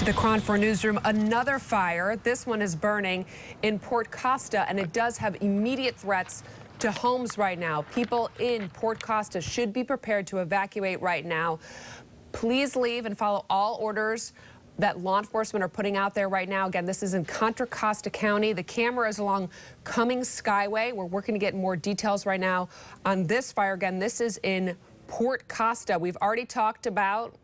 To the Chron 4 newsroom, another fire. This one is burning in Port Costa, and it does have immediate threats to homes right now. People in Port Costa should be prepared to evacuate right now. Please leave and follow all orders that law enforcement are putting out there right now. Again, this is in Contra Costa County. The camera is along Cummings Skyway. We're working to get more details right now on this fire. Again, this is in Port Costa. We've already talked about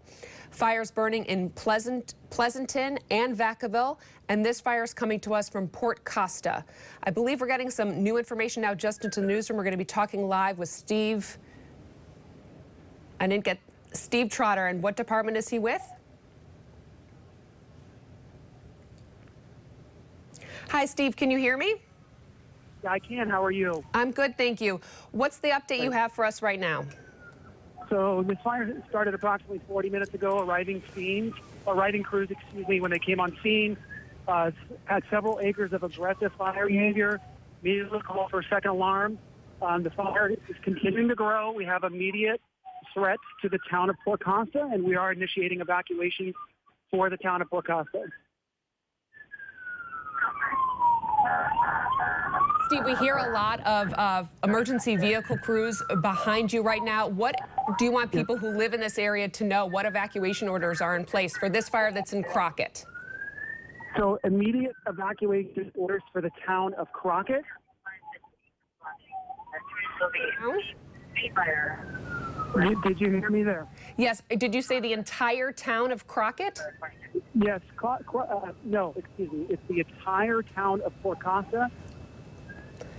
fires burning in Pleasanton and Vacaville, and this fire is coming to us from Port Costa. I believe we're getting some new information now just into the newsroom. We're going to be talking live with Steve. I didn't get Steve Trotter. And what department is he with? Hi, Steve. Can you hear me? Yeah, I can. How are you? I'm good, thank you. What's the update you have for us right now? So this fire started approximately 40 minutes ago. Arriving crews, when they came on scene, had several acres of aggressive fire behavior. Immediately called for a second alarm. The fire is continuing to grow. We have immediate threats to the town of Port Costa, and we are initiating evacuation for the town of Port Costa. Steve, we hear a lot of emergency vehicle crews behind you right now. What do you want people who live in this area to know? What evacuation orders are in place for this fire that's in Crockett? So immediate evacuation orders for the town of Crockett. Did you hear me there? Yes. Did you say the entire town of Crockett? Yes. No, excuse me. It's the entire town of Port Costa.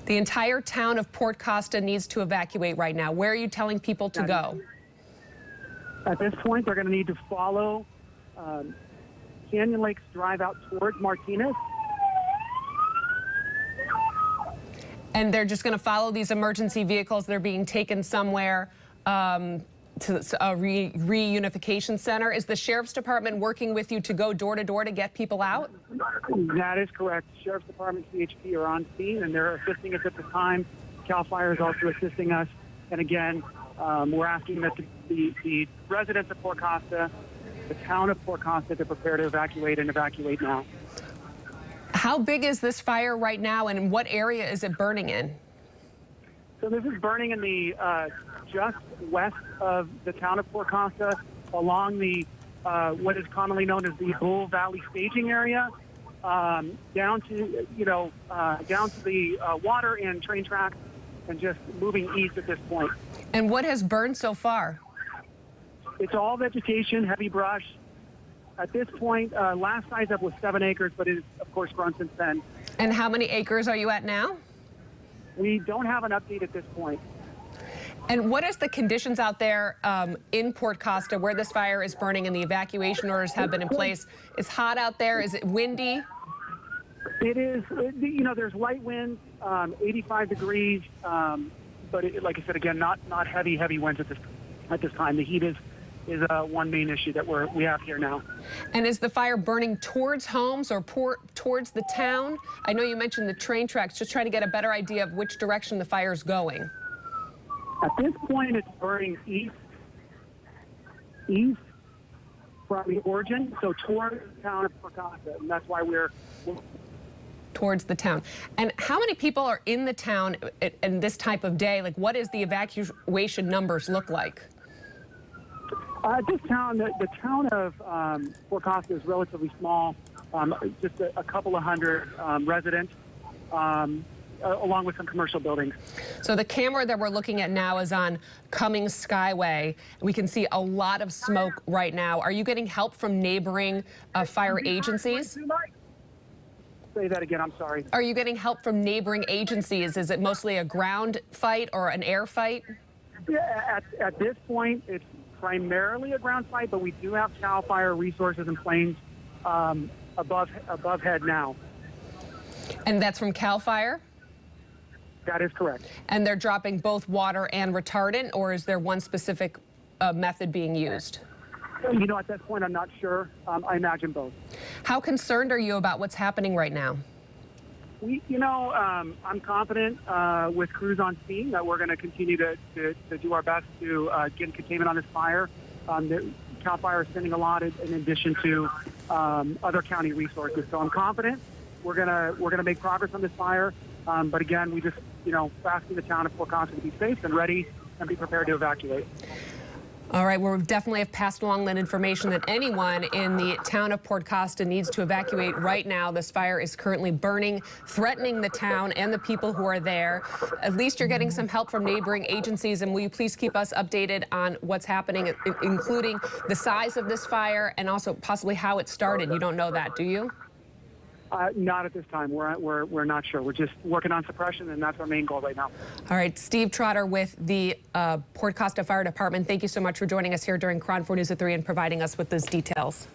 The entire town of Port Costa needs to evacuate right now. Where are you telling people to go? At this point, they're going to need to follow Canyon Lakes Drive out towards Martinez. And they're just going to follow these emergency vehicles. They're being taken somewhere to a reunification center. Is the Sheriff's Department working with you to go door to door to get people out? That is correct. Sheriff's Department, CHP are on scene, and they're assisting us at this time. CAL FIRE is also assisting us. And again, we're asking that the residents of Port Costa, the town of Port Costa, to prepare to evacuate and evacuate now. How big is this fire right now, and what area is it burning in? So this is burning in the just west of the town of Port Costa, along the what is commonly known as the Bull Valley staging area, down to the water and train tracks, and just moving east at this point. And what has burned so far? It's all vegetation, heavy brush. At this point, last size up was 7 acres, but it has, of course, grown since then. And how many acres are you at now? We don't have an update at this point. And what is the conditions out there in Port Costa where this fire is burning and the evacuation orders have been in place? It's hot out there. Is it windy? It is. There's light winds, 85 degrees, but like I said, again, not heavy winds at this time. The heat is one main issue that we have here now. And is the fire burning towards homes or towards the town? I know you mentioned the train tracks, just trying to get a better idea of which direction the fire is going. At this point, it's burning east from the origin, so towards the town of Port Costa, and that's why we're towards the town. And how many people are in the town in this type of day? Like, what does the evacuation numbers look like? This town, the town of Port Costa is relatively small, just a couple of hundred residents, along with some commercial buildings. So the camera that we're looking at now is on Cummings Skyway. We can see a lot of smoke right now. Are you getting help from neighboring fire agencies? Say that again, I'm sorry. Are you getting help from neighboring agencies? Is it mostly a ground fight or an air fight? Yeah, at this point, it's primarily a ground fight, but we do have CAL FIRE resources and planes above head now. And that's from CAL FIRE? That is correct. And they're dropping both water and retardant, or is there one specific method being used? At this point, I'm not sure. I imagine both. How concerned are you about what's happening right now? I'm confident with crews on scene that we're going to continue to do our best to get containment on this fire. CAL FIRE is sending a lot in addition to other county resources. So I'm confident we're gonna make progress on this fire. But again, we just asking the town of Port Costa to be safe and ready and be prepared to evacuate. All right, well, we definitely have passed along that information that anyone in the town of Port Costa needs to evacuate right now. This fire is currently burning, threatening the town and the people who are there. At least you're getting some help from neighboring agencies, and will you please keep us updated on what's happening, including the size of this fire and also possibly how it started? You don't know that, do you? Not at this time. We're not sure. We're just working on suppression, and that's our main goal right now. All right, Steve Trotter with the Port Costa Fire Department. Thank you so much for joining us here during KRON 4 News at 3 and providing us with those details.